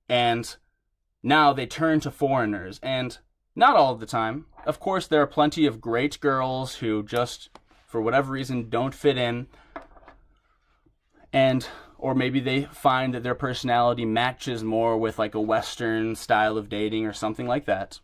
And now they turn to foreigners, and not all of the time. Of course, there are plenty of great girls who just, for whatever reason, don't fit in. And, or maybe they find that their personality matches more with like a Western style of dating or something like that.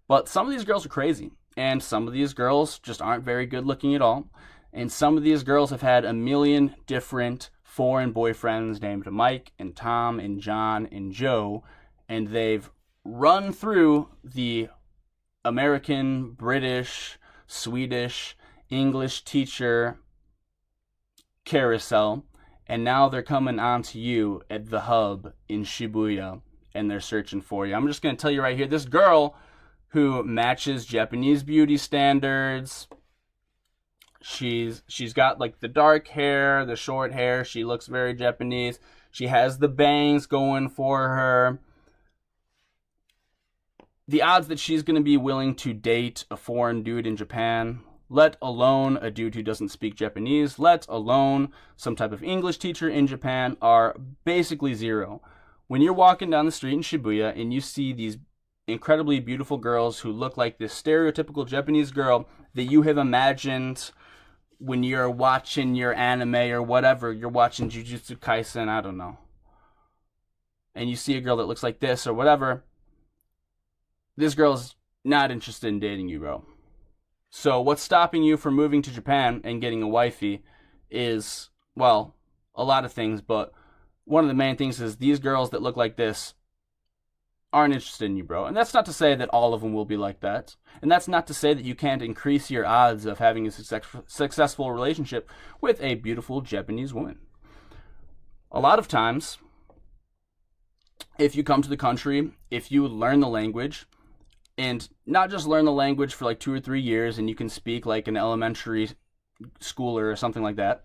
But some of these girls are crazy. And some of these girls just aren't very good looking at all. And some of these girls have had a million different foreign boyfriends named Mike and Tom and John and Joe. And they've run through the American, British, Swedish, English teacher carousel, and now they're coming on to you at the hub in Shibuya, and they're searching for you. I'm just going to tell you right here, this girl who matches Japanese beauty standards, she's got like the dark hair, the short hair, she looks very Japanese, she has the bangs going for her. The odds that she's going to be willing to date a foreign dude in Japan, let alone a dude who doesn't speak Japanese, let alone some type of English teacher in Japan, are basically zero. When you're walking down the street in Shibuya and you see these incredibly beautiful girls who look like this stereotypical Japanese girl that you have imagined when you're watching your anime or whatever, you're watching Jujutsu Kaisen, I don't know, and you see a girl that looks like this or whatever, this girl's not interested in dating you, bro. So what's stopping you from moving to Japan and getting a wifey is, well, a lot of things, but one of the main things is these girls that look like this aren't interested in you, bro. And that's not to say that all of them will be like that. And that's not to say that you can't increase your odds of having a successful relationship with a beautiful Japanese woman. A lot of times, if you come to the country, if you learn the language, and not just learn the language for like 2 or 3 years and you can speak like an elementary schooler or something like that,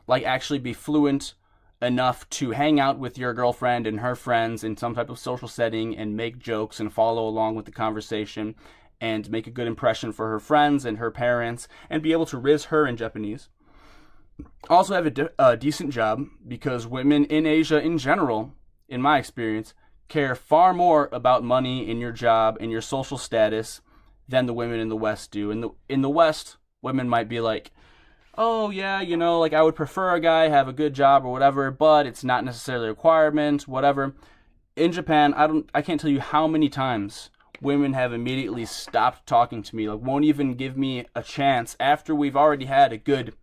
like actually be fluent enough to hang out with your girlfriend and her friends in some type of social setting and make jokes and follow along with the conversation and make a good impression for her friends and her parents and be able to riz her in Japanese. Also have a decent job, because women in Asia in general, in my experience, care far more about money in your job and your social status than the women in the West do. In the West, women might be like, oh yeah, you know, like I would prefer a guy have a good job or whatever, but it's not necessarily a requirement, whatever. In Japan, I can't tell you how many times women have immediately stopped talking to me, like won't even give me a chance after we've already had a good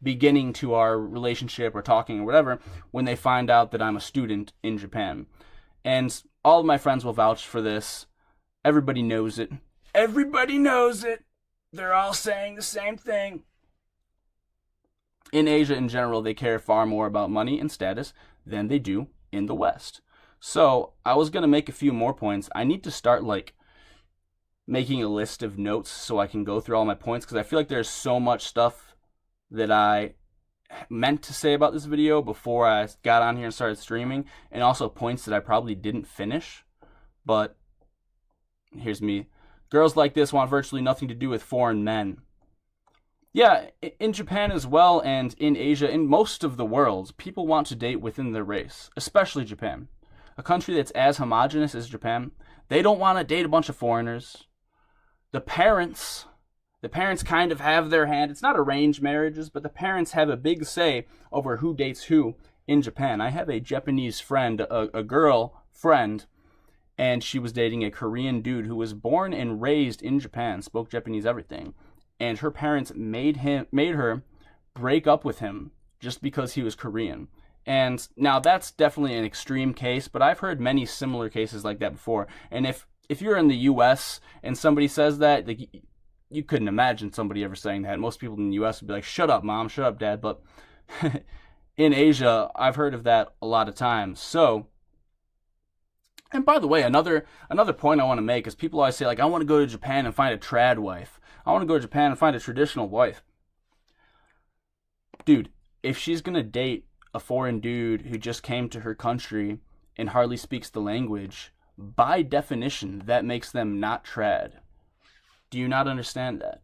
beginning to our relationship or talking or whatever, when they find out that I'm a student in Japan. And all of my friends will vouch for this. Everybody knows it. Everybody knows it. They're all saying the same thing. In Asia in general, they care far more about money and status than they do in the West. So I was going to make a few more points. I need to start like making a list of notes so I can go through all my points, because I feel like there's so much stuff that I meant to say about this video before I got on here and started streaming, and also points that I probably didn't finish. But here's me. Girls like this want virtually nothing to do with foreign men. Yeah, in Japan as well, and in Asia, in most of the world, people want to date within their race, especially Japan. A country that's as homogenous as Japan, they don't want to date a bunch of foreigners. The parents kind of have their hand. It's not arranged marriages, but the parents have a big say over who dates who in Japan. I have a Japanese friend, a girl friend, and she was dating a Korean dude who was born and raised in Japan, spoke Japanese, everything. And her parents made her break up with him just because he was Korean. And now that's definitely an extreme case, but I've heard many similar cases like that before. And if you're in the U.S. and somebody says that, like, you couldn't imagine somebody ever saying that. Most people in the U.S. would be like, shut up, mom, shut up, dad. But in Asia, I've heard of that a lot of times. So, and by the way, another point I want to make is people always say, like, I want to go to Japan and find a trad wife. I want to go to Japan and find a traditional wife. Dude, if she's going to date a foreign dude who just came to her country and hardly speaks the language, by definition, that makes them not trad. Do you not understand that?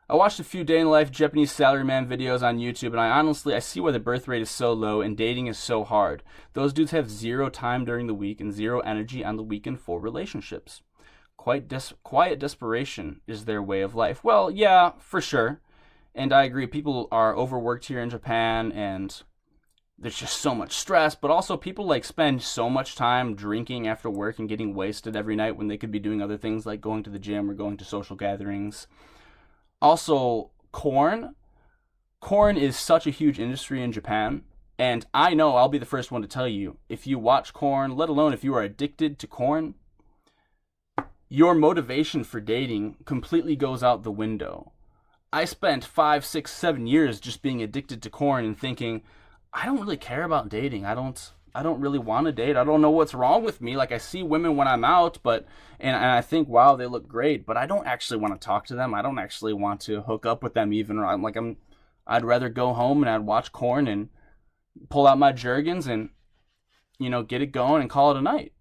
I watched a few day in the life Japanese salaryman videos on YouTube, and I see why the birth rate is so low and dating is so hard. Those dudes have zero time during the week and zero energy on the weekend for relationships. Quiet desperation is their way of life. Well, yeah, for sure. And I agree, people are overworked here in Japan, and there's just so much stress, but also people like spend so much time drinking after work and getting wasted every night when they could be doing other things like going to the gym or going to social gatherings. Also, corn is such a huge industry in Japan, and I know, I'll be the first one to tell you, if you watch corn, let alone if you are addicted to corn, your motivation for dating completely goes out the window. I spent 5, 6, 7 years just being addicted to corn and thinking, I don't really care about dating. I don't really want to date. I don't know what's wrong with me. Like, I see women when I'm out, and I think, wow, they look great, but I don't actually want to talk to them. I don't actually want to hook up with them even. I'd rather go home and I'd watch corn and pull out my Jergens and, get it going and call it a night.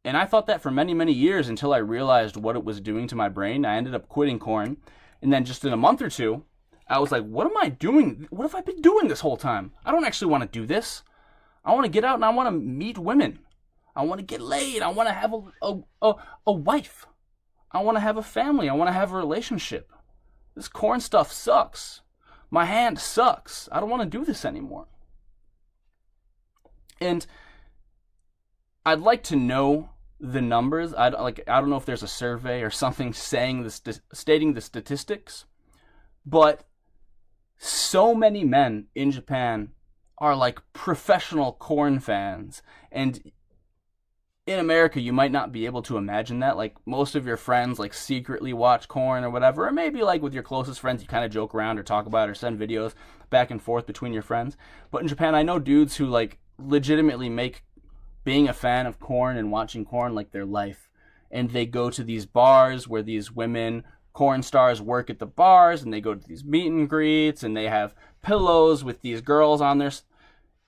And I thought that for many, many years until I realized what it was doing to my brain. I ended up quitting corn. And then just in a month or two, I was like, what am I doing? What have I been doing this whole time? I don't actually want to do this. I want to get out and I want to meet women. I want to get laid. I want to have a wife. I want to have a family. I want to have a relationship. This corn stuff sucks. My hand sucks. I don't want to do this anymore. And I'd like to know the numbers. I don't know if there's a survey or something stating the statistics, but so many men in Japan are like professional corn fans, and in America you might not be able to imagine that. Like, most of your friends like secretly watch corn or whatever, or maybe like with your closest friends you kind of joke around or talk about it or send videos back and forth between your friends. But in Japan, I know dudes who like legitimately make being a fan of corn and watching corn like their life, and they go to these bars where these women corn stars work at the bars, and they go to these meet and greets, and they have pillows with these girls on their...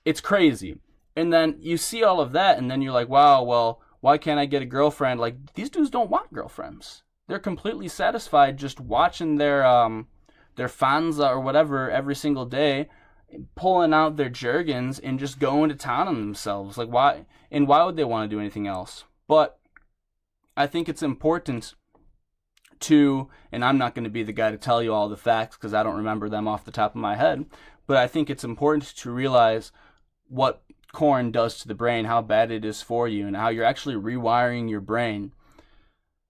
It's crazy. And then you see all of that, and then you're like, wow, well, why can't I get a girlfriend? Like, these dudes don't want girlfriends. They're completely satisfied just watching their fanza or whatever every single day, pulling out their Jergens and just going to town on themselves. Like, why? And why would they want to do anything else? But I think it's important to, and I'm not going to be the guy to tell you all the facts because I don't remember them off the top of my head, but I think it's important to realize what corn does to the brain, how bad it is for you, and how you're actually rewiring your brain,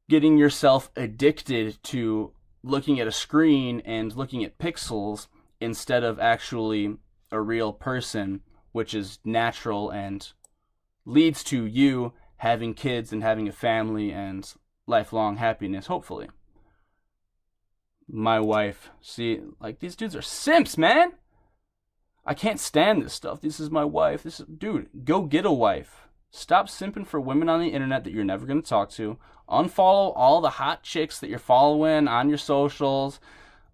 getting yourself addicted to looking at a screen and looking at pixels instead of actually a real person, which is natural and leads to you having kids and having a family and lifelong happiness, hopefully. My wife, see, like, these dudes are simps, man. I can't stand this stuff. This is my wife. Dude, go get a wife. Stop simping for women on the internet that you're never going to talk to. Unfollow all the hot chicks that you're following on your socials.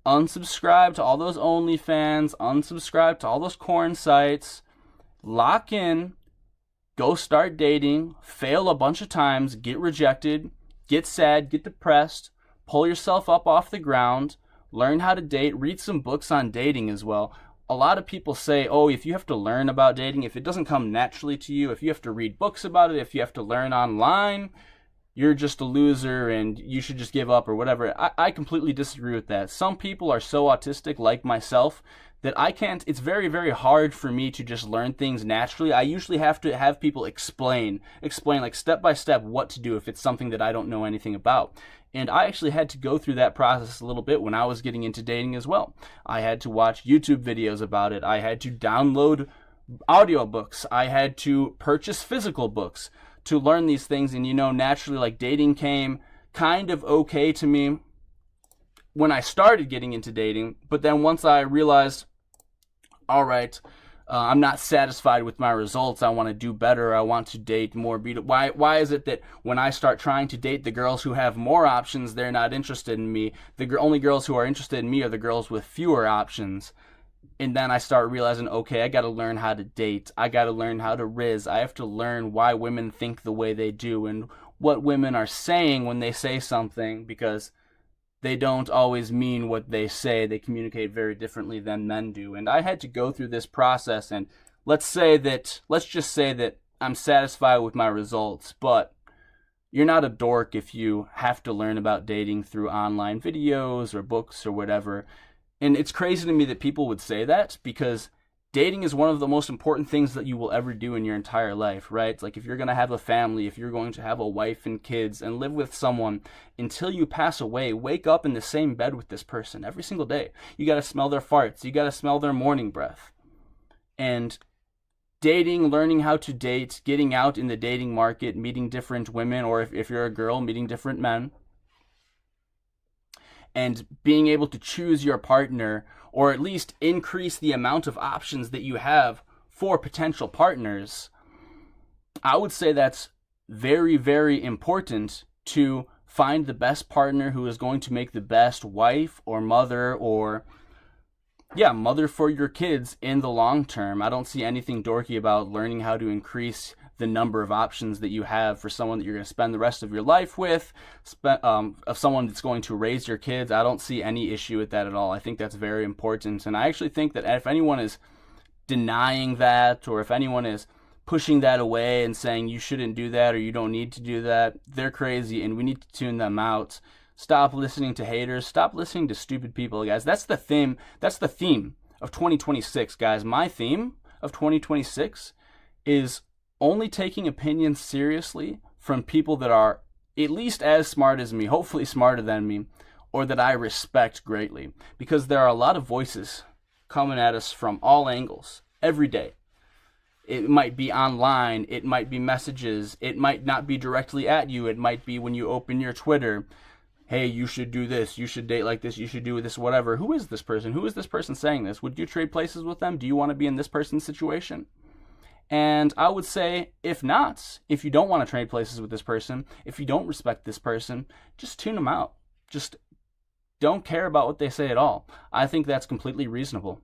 Unsubscribe to all those OnlyFans. Unsubscribe to all those corn sites. Lock in. Go start dating. Fail a bunch of times. Get rejected. Get sad. Get depressed. Pull yourself up off the ground. Learn how to date. Read some books on dating as well. A lot of people say, oh, if you have to learn about dating, if it doesn't come naturally to you, if you have to read books about it, if you have to learn online, you're just a loser and you should just give up or whatever. I completely disagree with that. Some people are so autistic, like myself, that I can't, it's very, very hard for me to just learn things naturally. I usually have to have people explain like step by step what to do if it's something that I don't know anything about. And I actually had to go through that process a little bit when I was getting into dating as well. I had to watch YouTube videos about it. I had to download audiobooks. I had to purchase physical books to learn these things. And, naturally, like, dating came kind of okay to me when I started getting into dating. But then once I realized, all right, I'm not satisfied with my results. I want to do better. I want to date more beautiful. Why is it that when I start trying to date the girls who have more options, they're not interested in me? The only girls who are interested in me are the girls with fewer options. And then I start realizing, okay, I got to learn how to date. I got to learn how to riz. I have to learn why women think the way they do and what women are saying when they say something, because they don't always mean what they say. They communicate very differently than men do. And I had to go through this process, and let's just say that I'm satisfied with my results, but you're not a dork if you have to learn about dating through online videos or books or whatever. And it's crazy to me that people would say that, because dating is one of the most important things that you will ever do in your entire life, right? Like, if you're going to have a family, if you're going to have a wife and kids and live with someone until you pass away, wake up in the same bed with this person every single day. You got to smell their farts. You got to smell their morning breath. And dating, learning how to date, getting out in the dating market, meeting different women, or if you're a girl, meeting different men, and being able to choose your partner, or at least increase the amount of options that you have for potential partners, I would say that's very, very important to find the best partner who is going to make the best wife or mother, or mother for your kids in the long term. I don't see anything dorky about learning how to increase the number of options that you have for someone that you're going to spend the rest of your life with, of someone that's going to raise your kids. I don't see any issue with that at all. I think that's very important. And I actually think that if anyone is denying that, or if anyone is pushing that away and saying you shouldn't do that or you don't need to do that, they're crazy, and we need to tune them out. Stop listening to haters. Stop listening to stupid people, guys. That's the theme of 2026, guys. My theme of 2026 is only taking opinions seriously from people that are at least as smart as me, hopefully smarter than me, or that I respect greatly. Because there are a lot of voices coming at us from all angles every day. It might be online, it might be messages, it might not be directly at you, it might be when you open your Twitter. Hey, you should do this, you should date like this, you should do this, whatever. Who is this person? Who is this person saying this? Would you trade places with them? Do you want to be in this person's situation? And I would say, if not, if you don't want to trade places with this person, if you don't respect this person, just tune them out. Just don't care about what they say at all. I think that's completely reasonable.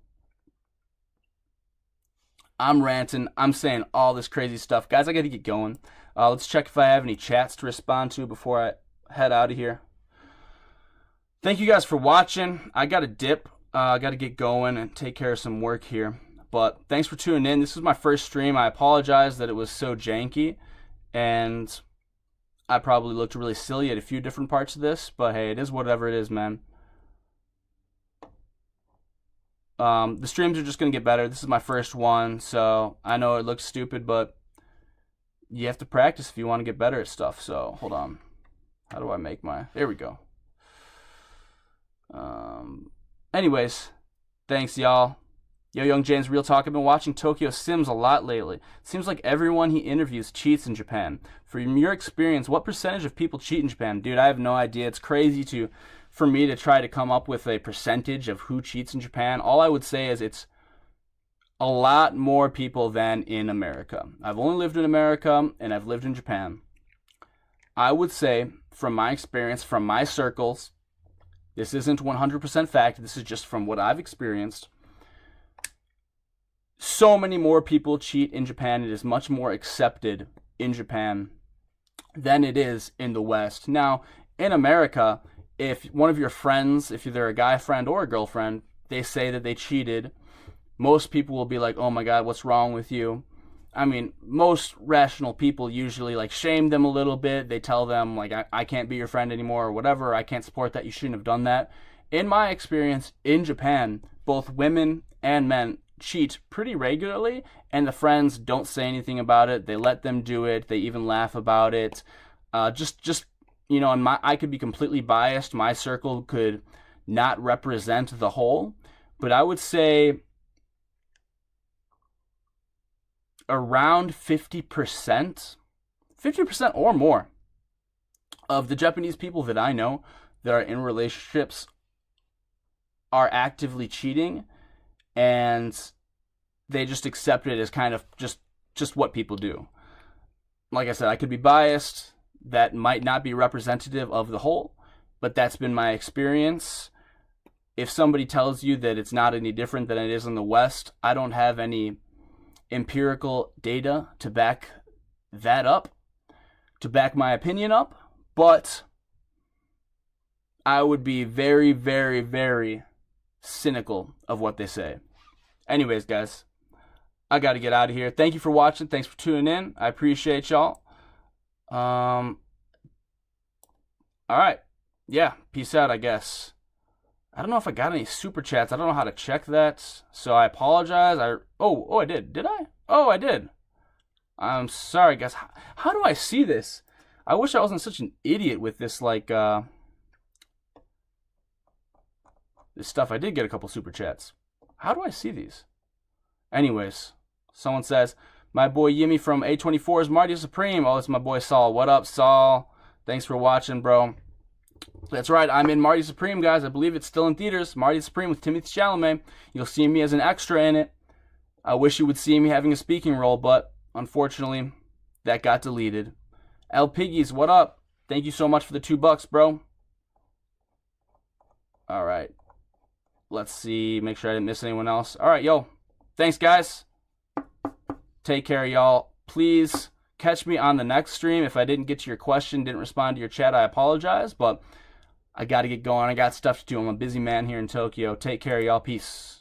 I'm ranting. I'm saying all this crazy stuff. Guys, I got to get going. Let's check if I have any chats to respond to before I head out of here. Thank you guys for watching. I got to dip. I got to get going and take care of some work here. But thanks for tuning in. This is my first stream. I apologize that it was so janky, and I probably looked really silly at a few different parts of this, but hey, it is whatever it is, man. The streams are just going to get better. This is my first one, so I know it looks stupid, but you have to practice if you want to get better at stuff. So hold on. How do I make my... There we go. Anyways, thanks, y'all. Yo, yungjamez, real talk. I've been watching Tokyo Sims a lot lately. It seems like everyone he interviews cheats in Japan. From your experience, what percentage of people cheat in Japan? Dude, I have no idea. It's crazy for me to try to come up with a percentage of who cheats in Japan. All I would say is it's a lot more people than in America. I've only lived in America, and I've lived in Japan. I would say, from my experience, from my circles, this isn't 100% fact. This is just from what I've experienced. So many more people cheat in Japan. It is much more accepted in Japan than it is in the West. Now, in America, if one of your friends, if they're a guy friend or a girlfriend, they say that they cheated, most people will be like, oh my God, what's wrong with you? I mean, most rational people usually like shame them a little bit. They tell them like, I can't be your friend anymore or whatever. I can't support that. You shouldn't have done that. In my experience in Japan, both women and men cheat pretty regularly, and the friends don't say anything about it. They let them do it. They even laugh about it. Just you know, and I could be completely biased. My circle could not represent the whole, but I would say around 50% or more of the Japanese people that I know that are in relationships are actively cheating, and they just accept it as kind of just what people do. Like I said, I could be biased. That might not be representative of the whole, but that's been my experience. If somebody tells you that it's not any different than it is in the West, I don't have any empirical data to back that up, to back my opinion up, but I would be very, very, very cynical of what they say. Anyways, guys, I got to get out of here. Thank you for watching. Thanks for tuning in. I appreciate y'all. All right. Yeah, peace out, I guess. I don't know if I got any super chats. I don't know how to check that, so I apologize. Oh, I did. Did I? Oh, I did. I'm sorry, guys. How do I see this? I wish I wasn't such an idiot with this, like, this stuff. I did get a couple super chats. How do I see these? Anyways, someone says, my boy Yimmy from A24 is Marty Supreme. Oh, it's my boy Saul. What up, Saul? Thanks for watching, bro. That's right, I'm in Marty Supreme, guys. I believe it's still in theaters. Marty Supreme with Timothée Chalamet. You'll see me as an extra in it. I wish you would see me having a speaking role, but unfortunately, that got deleted. L Piggies, what up? Thank you so much for the $2, bro. All right. Let's see. Make sure I didn't miss anyone else. All right, yo. Thanks, guys. Take care, y'all. Please catch me on the next stream. If I didn't get to your question, didn't respond to your chat, I apologize, but I got to get going. I got stuff to do. I'm a busy man here in Tokyo. Take care, y'all. Peace.